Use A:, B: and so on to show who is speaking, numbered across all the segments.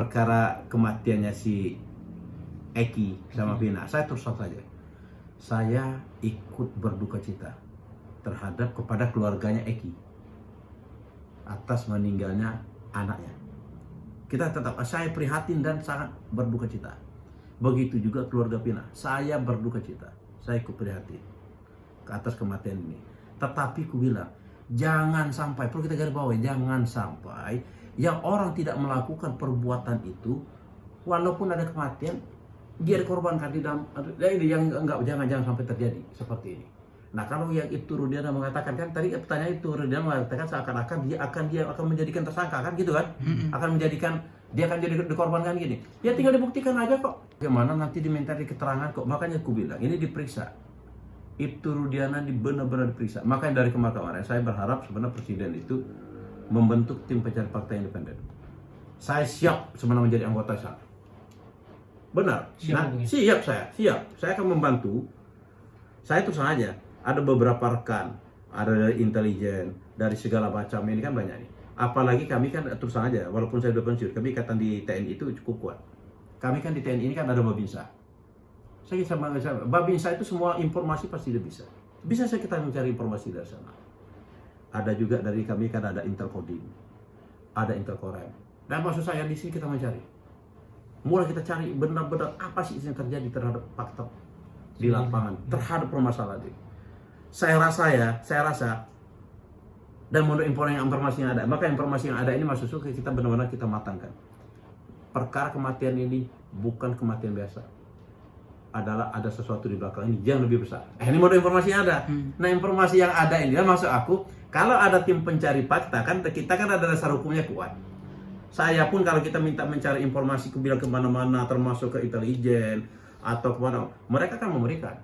A: Perkara kematiannya si Eki sama Vina, saya terus terang saja, saya ikut berduka cita terhadap kepada keluarganya Eki atas meninggalnya anaknya. Saya prihatin dan sangat berduka cita. Begitu juga keluarga Vina, saya berduka cita, saya ikut prihatin ke atas kematian ini. Tetapi ku bilang, jangan sampai, perlu kita garis bawahi, jangan sampai yang orang tidak melakukan perbuatan itu, walaupun ada kematian, dia dikorbankan di dalam, yang enggak, jangan sampai terjadi seperti ini. Nah, kalau yang itu Rudiana mengatakan, kan tadi pertanyaan itu Rudiana mengatakan seakan-akan dia akan menjadikan tersangka, kan gitu kan? Akan menjadikan dia akan jadi dikorbankan gini. Ya tinggal dibuktikan aja kok. Bagaimana nanti diminta keterangan kok. Makanya aku bilang ini diperiksa. Itu Rudiana benar-benar diperiksa. Makanya dari kemarin saya berharap sebenarnya presiden itu membentuk tim pencari fakta independen. Saya siap sebenarnya menjadi anggota sana. Benar. Siap saya. Saya akan membantu. Saya terus aja. Ada beberapa rekan, ada dari intelijen, dari segala macam, ini kan banyak nih. Apalagi kami kan terus aja, walaupun saya sudah pensiun, kami ikatan di TNI itu cukup kuat. Kami kan di TNI ini kan ada Babinsa. Saya sama Babinsa itu semua informasi pasti dia bisa. Bisa saya kita mencari informasi dari sana. Ada juga dari kami kan ada Interkodim, ada Interkorem. Dan maksud saya di sini kita mencari. Mulai kita cari benar-benar apa sih yang terjadi terhadap fakta di lapangan, terhadap permasalahan ini. Saya rasa dan menurut informasi yang ada, maka informasi yang ada ini maksud kita benar-benar kita matangkan. Perkara kematian ini bukan kematian biasa, adalah ada sesuatu di belakang ini yang lebih besar. Ini menurut informasi yang ada. Nah, informasi yang ada ini, maksud aku, kalau ada tim pencari fakta, kan kita kan ada dasar hukumnya kuat. Saya pun kalau kita minta mencari informasi, bilang kemana-mana, termasuk ke intelijen atau kemana, mereka kan memberikan.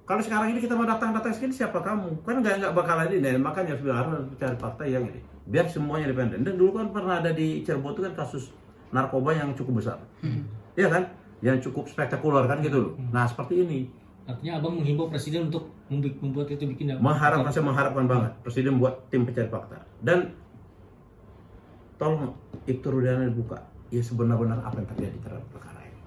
A: Kalau sekarang ini kita mau datang sini, siapa kamu? Kan nggak bakal ini. Makanya harus mencari fakta yang ini, biar semuanya independen. Dan dulu kan pernah ada di Cirebon itu kan kasus narkoba yang cukup besar, iya kan? Yang cukup spektakuler kan gitu loh. Nah seperti ini.
B: Artinya abang menghimbau presiden untuk membuat itu bikin.
A: Saya mengharapkan banget presiden buat tim pencari fakta. Dan tolong itu Rudiana dibuka. Ya sebenar-benar apa yang terjadi terhadap perkara ini.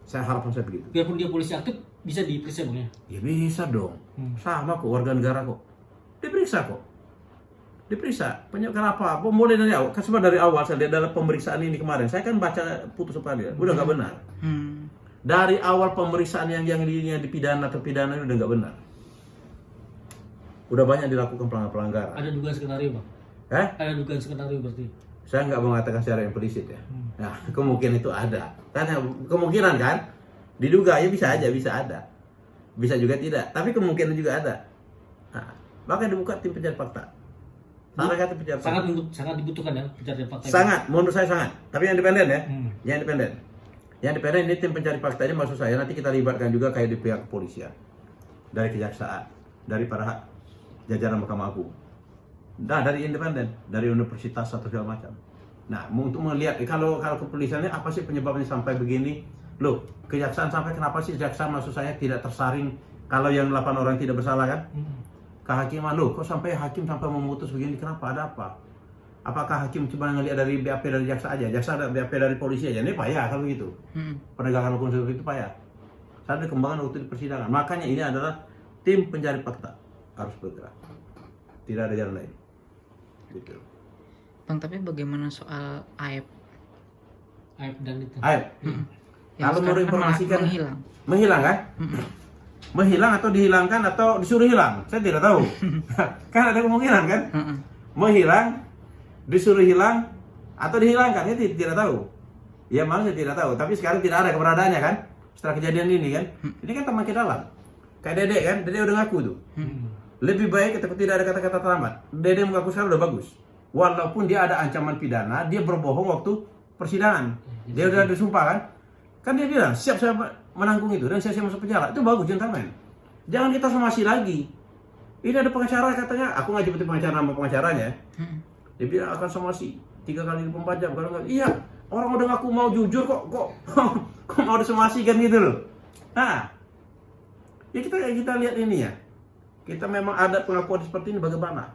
A: Saya harapkan saya begitu.
B: Biarpun dia polisi aktif, bisa diperiksa bang ya?
A: Ya bisa dong. Sama kok, warga negara kok. Diperiksa kok. Diperiksa. Kenapa? Mulai dari awal. Kan sebenarnya dari awal saya lihat dalam pemeriksaan ini kemarin. Saya kan baca putusan pengadilan. Udah nggak benar. Dari awal pemeriksaan yang dipidana terpidana itu udah nggak benar. Udah banyak dilakukan pelanggaran.
B: Ada dugaan skenario bang? Ada dugaan skenario berarti?
A: Saya nggak mengatakan secara implisit ya. Nah, kemungkinan itu ada. Karena kemungkinan kan, diduga ya bisa aja, bisa ada. Bisa juga tidak, tapi kemungkinan juga ada. Nah, maka dibuka tim pencari fakta.
B: Sangat dibutuhkan ya pencari fakta.
A: Sangat, menurut saya sangat. Tapi yang independen ya. Yang independen. Yang independen ini tim pencari fakta ini maksud saya nanti kita libatkan juga kayak di pihak kepolisian, dari kejaksaan, dari para jajaran Mahkamah Agung. Nah, dari independen, dari universitas atau segala macam. Nah, untuk melihat kalau kepolisiannya apa sih penyebabnya sampai begini? Loh, kejaksaan sampai kenapa sih kejaksaan maksud saya tidak tersaring kalau yang 8 orang tidak bersalah kan? Kehakiman loh, kok sampai hakim sampai memutus begini? Kenapa? Ada apa? Apakah hakim cuma ngelihat dari BAP dari jaksa aja? Jaksa ada BAP dari polisi aja? Ini payah kalau begitu. Penegakan hukum seperti itu payah. Saya ada kembangan waktu di persidangan. Makanya ini adalah tim pencari fakta harus bergerak. Tidak ada jalan lain. Gitu.
C: Bang, tapi bagaimana soal Aib?
B: Aib dan itu.
A: Aib. Kalau menurut informasi kan menghilang kan? Menghilang atau dihilangkan atau disuruh hilang? Saya tidak tahu. Kan ada kemungkinan kan? Menghilang, disuruh hilang atau dihilangkan? Saya tidak tahu. Ya malah saya tidak tahu. Tapi sekarang tidak ada keberadaannya kan? Setelah kejadian ini kan? Ini kan teman kita dalam. Kayak Dede kan? Dede udah ngaku tuh. Lebih baik ketika tidak ada kata-kata terlambat. Dede mengaku sekarang udah bagus. Walaupun dia ada ancaman pidana, dia berbohong waktu persidangan. Dia udah disumpah kan? Kan dia bilang, siap saya menanggung itu dan saya masuk penjara. Itu bagus, gentleman. Jangan kita somasi lagi. Ini ada pengacara katanya, aku nggak jemput pengacara nama pengacaranya. Dia bilang akan somasi 3 kali 24 jam. Kalau nggak, iya, orang udah ngaku mau jujur kok mau disomasi kan gitu loh. Nah, ya kita lihat ini ya. Kita memang ada pengakuan seperti ini bagaimana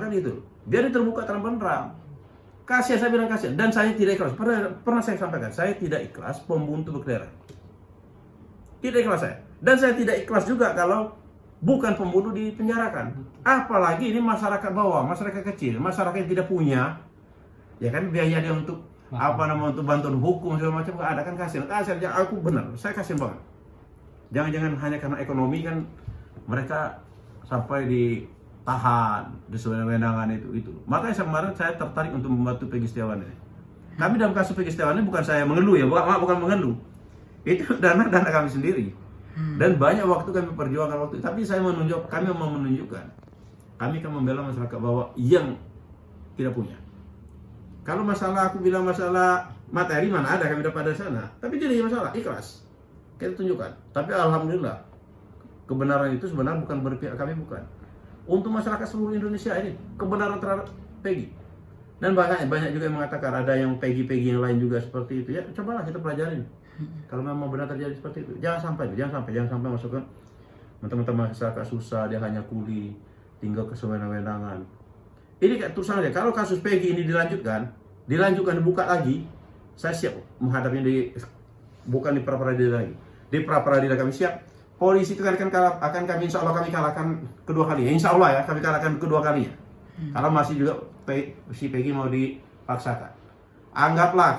A: kan gitu. Biar terbuka terang-benderang. Kasihan, saya bilang kasihan. Dan saya tidak ikhlas. Pernah saya sampaikan, saya tidak ikhlas pembuntu berkeliaran. Tidak ikhlas saya. Dan saya tidak ikhlas juga kalau bukan pembunuh dipenjarakan. Apalagi ini masyarakat bawah, masyarakat kecil, masyarakat yang tidak punya, ya kan biaya dia untuk untuk bantuan hukum segala macam ada kan kasihan. Aku benar, saya kasihan banget. Jangan-jangan hanya karena ekonomi kan mereka sampai ditahan, disewenang-wenangan itu. Makanya kemarin saya tertarik untuk membantu Peggy Setiawan ini. Kami dalam kasus Peggy Setiawan ini bukan saya mengeluh ya, bukan mengeluh. Itu dana kami sendiri. Dan banyak waktu kami perjuangkan waktu. Tapi kami mau menunjukkan, kami akan membela masyarakat bawah yang tidak punya. Kalau aku bilang masalah materi mana ada kami dapat dari sana. Tapi jadi masalah ikhlas. Kita tunjukkan. Tapi alhamdulillah kebenaran itu sebenarnya bukan berpihak kami, bukan. Untuk masyarakat seluruh Indonesia ini kebenaran terhadap Peggy. Dan banyak juga yang mengatakan ada yang Peggy yang lain juga seperti itu. Ya cobalah kita pelajarin. Kalau memang benar terjadi seperti itu, jangan sampai masukkan teman-teman masyarakat susah, dia hanya kuli, tinggal kesewenang-wenangan. Ini kayak terus aja. Kalau kasus Peggy ini dilanjutkan dibuka lagi, saya siap menghadapinya bukan di pra peradilan lagi. Di pra peradilan kami siap. Polisi itu akan kami insya Allah kami kalahkan kedua kalinya. Insya Allah ya kami kalahkan kedua kalinya. Kalau masih juga si Peggy mau dipaksakan.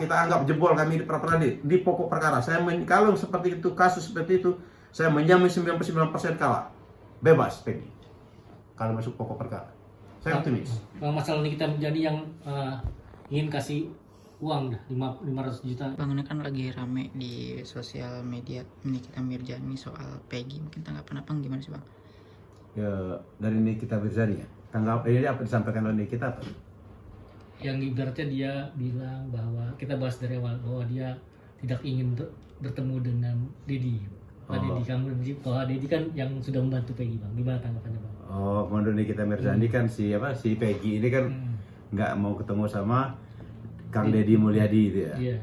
A: Kita anggap jebol kami di pra peradilan di pokok perkara. Kalau seperti itu kasus seperti itu, saya menjamin 99% kalah. Bebas Peggy. Kalau masuk pokok perkara. Saya optimis.
B: Masalah ini kita menjadi yang ingin kasih uang dah 500 juta.
C: Bang, ini kan lagi rame di sosial media Nikita Mirzani soal Peggy. Mungkin tanggapan Abang gimana sih Bang?
A: Ya, dari Nikita Mirzani ya. Ini apa disampaikan oleh Nikita apa?
B: Yang ibaratnya dia bilang bahwa kita bahas dari awal bahwa dia tidak ingin bertemu dengan Dedi. Dedi kamu bahwa Dedi kan yang sudah membantu Peggy Bang. Gimana tanggapannya Bang?
A: Menurut Nikita Mirzani kan si Peggy ini kan nggak mau ketemu sama Kang Deddy Mulyadi itu ya.
B: Iya.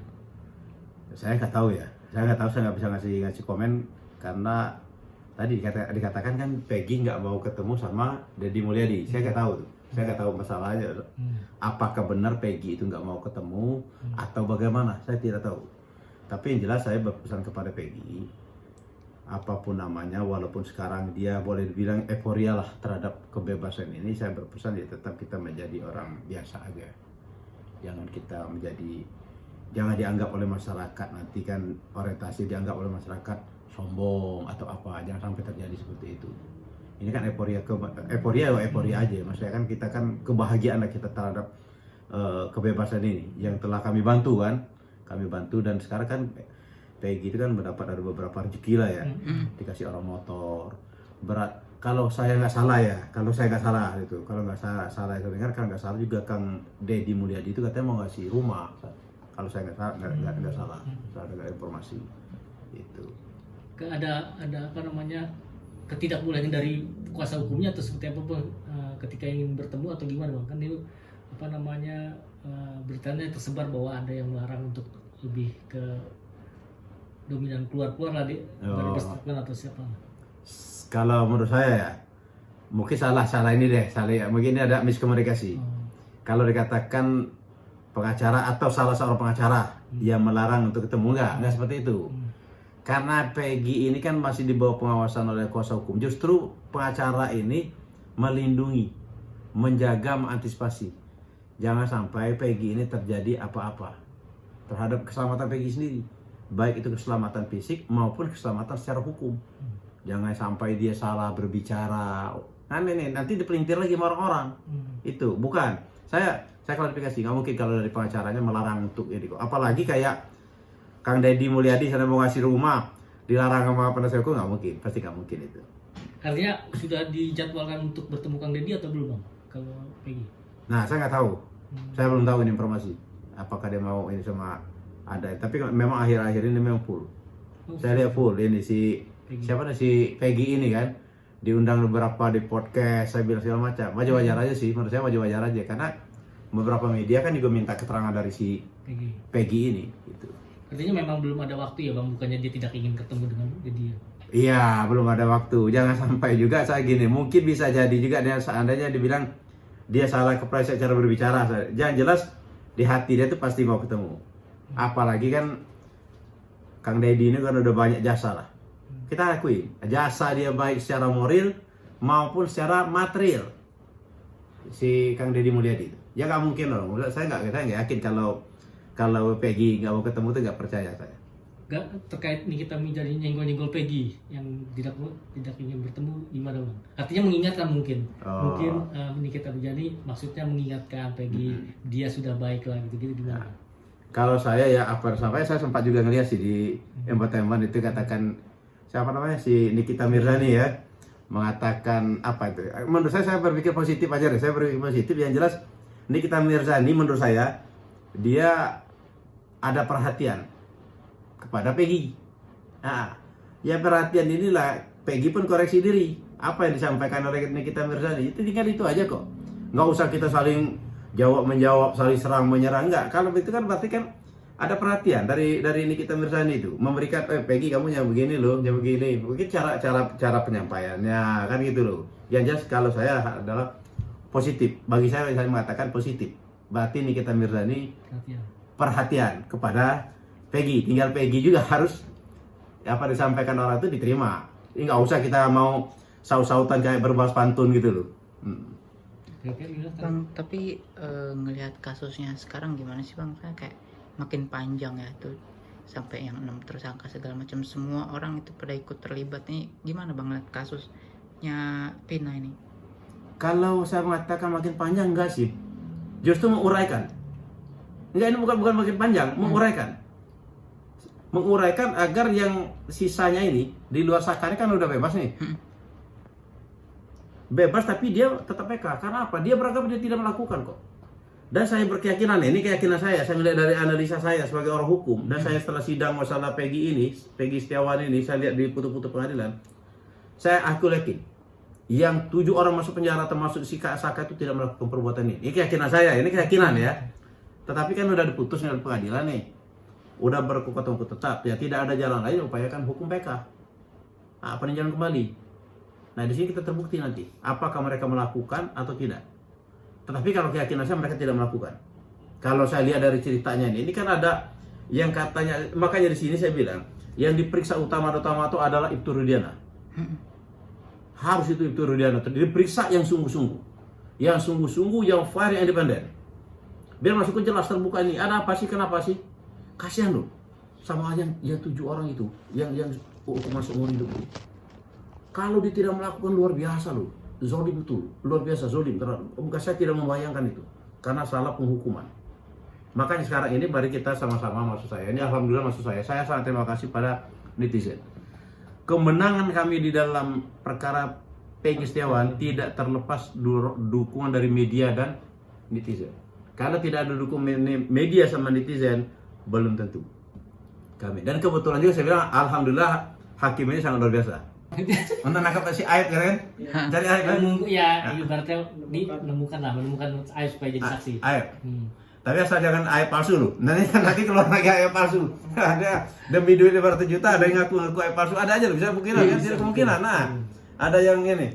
A: Saya nggak tahu ya. Saya nggak bisa ngasih komen karena tadi dikatakan kan Peggy nggak mau ketemu sama Deddy Mulyadi. Saya nggak tahu tuh. Saya nggak tahu masalahnya. Apakah benar Peggy itu nggak mau ketemu atau bagaimana? Saya tidak tahu. Tapi yang jelas saya berpesan kepada Peggy, apapun namanya, walaupun sekarang dia boleh dibilang euforia lah terhadap kebebasan ini, saya berpesan ya tetap kita menjadi orang biasa aja. Jangan dianggap oleh masyarakat nanti kan orientasi dianggap oleh masyarakat sombong atau apa, jangan sampai terjadi seperti itu. Ini kan euforia aja, maksudnya kan kita kan kebahagiaan lah kita terhadap kebebasan ini yang telah kami bantu dan sekarang kan Peggy itu kan mendapat ada beberapa rezeki lah ya, dikasih orang motor berat. Kalau saya nggak salah itu, kalau nggak salah itu dengar kan nggak salah juga Kang Deddy Mulyadi itu katanya mau ngasih rumah. Kalau saya nggak salah, ada informasi itu.
B: Ada apa namanya ketidakbolehan dari kuasa hukumnya atau seperti apa ketika ingin bertemu atau gimana Bang? Kan itu apa namanya beritanya tersebar bahwa ada yang melarang untuk lebih ke dominan keluar lah dari berstatement atau siapa?
A: Kalau menurut saya ya mungkin salah ini deh, mungkin ini ada miskomunikasi. Kalau dikatakan pengacara atau salah seorang pengacara yang melarang untuk ketemu, enggak seperti itu. Karena Peggy ini kan masih di bawah pengawasan oleh kuasa hukum. Justru pengacara ini melindungi, menjaga, mengantisipasi. Jangan sampai Peggy ini terjadi apa-apa terhadap keselamatan Peggy sendiri. Baik itu keselamatan fisik maupun keselamatan secara hukum. Jangan sampai dia salah berbicara. Nanti dipelintir lagi sama orang-orang. Itu bukan. Saya klarifikasi, nggak mungkin kalau dari pengacaranya melarang untuk ini kok. Apalagi kayak Kang Deddy Mulyadi sana mau ngasih rumah, dilarang sama penasihat hukum, nggak mungkin. Pasti nggak mungkin itu.
B: Artinya sudah dijadwalkan untuk bertemu Kang Deddy atau belum Bang? Kalau Peggy?
A: Nah, saya nggak tahu. Saya belum tahu ini informasi. Apakah dia mau ini sama ada. Tapi memang akhir-akhir ini memang full. Saya lihat full ini si Peggy ini kan diundang beberapa di podcast, saya bilang segala macam. Wajar-wajar aja sih, menurut saya wajar-wajar aja karena beberapa media kan juga minta keterangan dari si Peggy ini gitu.
B: Artinya memang belum ada waktu ya Bang, bukannya dia tidak ingin ketemu dengan dia.
A: Iya, belum ada waktu. Jangan sampai juga saya gini, mungkin bisa jadi juga dia seandainya dibilang dia salah kepleset cara berbicara. Jangan jelas di hati dia tuh pasti mau ketemu. Apalagi kan Kang Deddy ini kan udah banyak jasa lah. Kita akui, jasa dia baik secara moral maupun secara material. Si Kang Deddy Mulyadi itu. Ya nggak mungkin dong. Saya nggak yakin kalau Peggy nggak mau ketemu tuh nggak percaya saya.
B: Gak terkait Nikita Mirzani nyenggol-nyenggol Peggy yang tidak ingin bertemu gimana bang? Artinya mengingatkan mungkin Nikita Mirzani maksudnya mengingatkan Peggy dia sudah baik lah gitu gimana?
A: Kalau saya ya apa sampai saya sempat juga ngeliat sih di entertainment itu katakan siapa namanya si Nikita Mirzani ya mengatakan apa itu. Menurut saya berpikir positif aja deh. Saya berpikir positif yang jelas Nikita Mirzani menurut saya dia ada perhatian kepada Peggy. Nah, ya perhatian inilah Peggy pun koreksi diri. Apa yang disampaikan oleh Nikita Mirzani itu tinggal itu aja kok. Nggak usah kita saling jawab menjawab, saling serang menyerang, enggak. Kalau itu kan berarti kan ada perhatian dari Nikita Mirzani itu memberikan Peggy kamu yang begini loh, yang begini. Mungkin cara penyampaiannya kan gitu loh. Yang jelas kalau saya adalah positif. Bagi saya mengatakan positif. Berarti Nikita Mirzani perhatian kepada Peggy, tinggal Peggy juga harus apa disampaikan orang itu diterima. Ini nggak usah kita mau saut-sautan kayak berbahas pantun gitu loh.
C: Bang, tapi ngelihat kasusnya sekarang gimana sih bang? Saya kayak makin panjang ya tuh sampai yang 6 tersangka segala macam, semua orang itu pada ikut terlibat nih. Gimana bang ngeliat kasusnya Vina ini?
A: Kalau saya mengatakan makin panjang enggak sih, justru menguraikan. Enggak, ini bukan makin panjang, menguraikan agar yang sisanya ini di luar Sakari kan udah bebas nih. Bebas tapi dia tetap PK. Karena apa? Dia beragam, dia tidak melakukan kok. Dan saya berkeyakinan, ini keyakinan saya melihat dari analisa saya sebagai orang hukum, dan saya setelah sidang masalah Peggy Setiawan ini, saya lihat di putu-putu pengadilan, aku yakin yang 7 orang masuk penjara termasuk si Kak Saka itu tidak melakukan perbuatan ini. Ini keyakinan saya, ini keyakinan ya. Tetapi kan udah diputus oleh pengadilan nih. Udah berkekuatan hukum tetap, ya tidak ada jalan lain upayakan hukum PK. Peninjauan kembali. Nah di sini kita terbukti nanti apakah mereka melakukan atau tidak. Tetapi kalau keyakinan saya mereka tidak melakukan. Kalau saya lihat dari ceritanya ini kan ada yang katanya, makanya di sini saya bilang yang diperiksa utama itu adalah Ibtu Rudiana. Harus itu Ibtu Rudiana diperiksa yang sungguh-sungguh, yang fair, yang independen. Biar masuk ke jelas terbuka ini ada apa sih, kenapa sih? Kasihan loh sama aja yang 7 orang itu yang hukuman seumur hidup itu. Kalau dia tidak melakukan, luar biasa loh, zolim betul, luar biasa zolim. Bukan, saya tidak membayangkan itu karena salah penghukuman. Makanya sekarang ini mari kita sama-sama, maksud saya ini alhamdulillah, maksud saya sangat terima kasih pada netizen. Kemenangan kami di dalam perkara Peggy Setiawan tidak terlepas dukungan dari media dan netizen. Kalau tidak ada dukungan media sama netizen, belum tentu kami. Dan kebetulan juga saya bilang alhamdulillah hakim ini sangat luar biasa. Untuk nangkap si Aib kan? Cari Aib kan?
B: Ya, ibaratnya menemukan Aib supaya jadi saksi.
A: Aib. Tapi asal jangan Aib palsu loh. Nanti keluar lagi Aib palsu. Ada demi duit 500 juta, ada yang ngaku Aib palsu, ada aja loh, bisa kemungkinan kan? Tidak kemungkinan. Nah, ada yang ini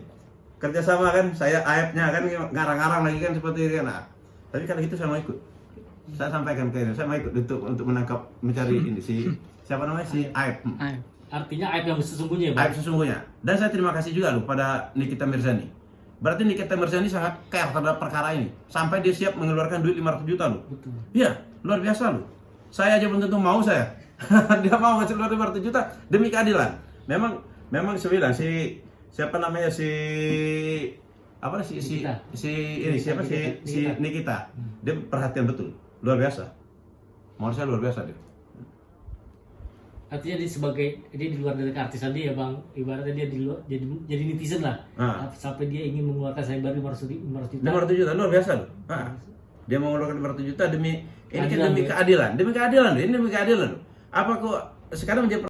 A: kerjasama kan, saya Aibnya kan ngarang-ngarang lagi kan seperti itu kan. Nah, tapi kalau itu saya mau ikut. Saya sampaikan ke ini, saya mau ikut untuk menangkap, mencari ini siapa namanya si Aib.
B: Artinya Aib yang sesungguhnya,
A: Aib sesungguhnya. Dan saya terima kasih juga loh pada Nikita Mirzani. Berarti Nikita Mirzani sangat care terhadap perkara ini, sampai dia siap mengeluarkan duit 500 juta loh.
B: Betul.
A: Iya, luar biasa loh. Saya aja belum tentu mau saya. Dia mau ngasih keluar 500 juta demi keadilan. Memang sebilang si siapa namanya si Nikita. Dia perhatian betul. Luar biasa. Menurut saya luar biasa dia.
B: Artinya dia di luar dari keartisan dia bang, ibaratnya dia di luar jadi netizen lah. Sampai dia ingin mengeluarkan saya baru 500 juta.
A: 500 juta luar biasa loh. Dia mau mengeluarkan 500 juta demi keadilan. Demi keadilan loh. Apa kok sekarang menjadi